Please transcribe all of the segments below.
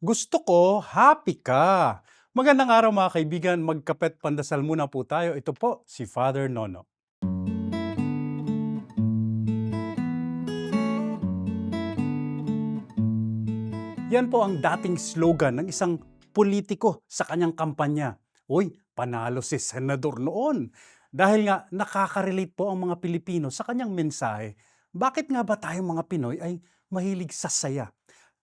Gusto ko, happy ka. Magandang araw mga kaibigan, magkapet pandasal muna po tayo. Ito po si Father Nono. Yan po ang dating slogan ng isang politiko sa kanyang kampanya. Uy, panalo si Senador noon. Dahil nga nakaka-relate po ang mga Pilipino sa kanyang mensahe. Bakit nga ba tayong mga Pinoy ay mahilig sa saya?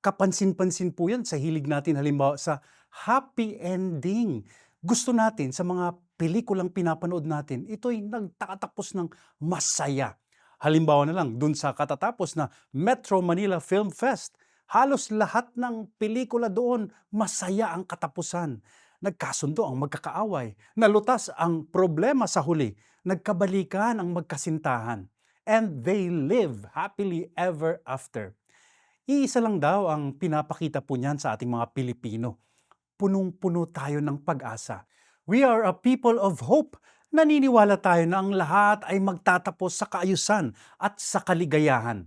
Kapansin-pansin po yan sa hilig natin halimbawa sa happy ending. Gusto natin sa mga pelikulang pinapanood natin, ito'y nagtatapos ng masaya. Halimbawa na lang, dun sa katatapos na Metro Manila Film Fest, halos lahat ng pelikula doon masaya ang katapusan. Nagkasundo ang magkakaaway, nalutas ang problema sa huli, nagkabalikan ang magkasintahan, and they live happily ever after. Iisa lang daw ang pinapakita po niyan sa ating mga Pilipino. Punong-puno tayo ng pag-asa. We are a people of hope. Naniniwala tayo na ang lahat ay magtatapos sa kaayusan at sa kaligayahan.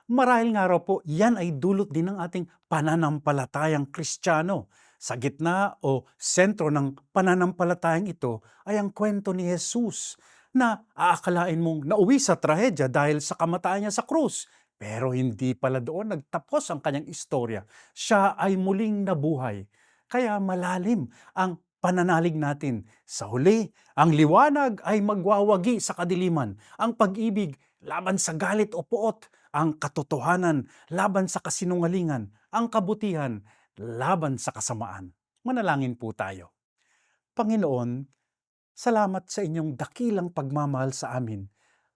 Marahil nga raw po, yan ay dulot din ng ating pananampalatayang Kristiyano. Sa gitna o sentro ng pananampalatayang ito ay ang kwento ni Jesus na aakalain mong nauwi sa trahedya dahil sa kamatayan niya sa krus. Pero hindi pala doon nagtapos ang kanyang istorya. Siya ay muling nabuhay. Kaya malalim ang pananalig natin. Sa huli, ang liwanag ay magwawagi sa kadiliman. Ang pag-ibig laban sa galit o puot. Ang katotohanan laban sa kasinungalingan. Ang kabutihan laban sa kasamaan. Manalangin po tayo. Panginoon, salamat sa inyong dakilang pagmamahal sa amin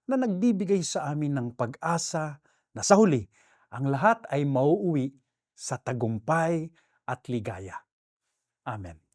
na nagbibigay sa amin ng pag-asa na sa huli, ang lahat ay mauuwi sa tagumpay at ligaya. Amen.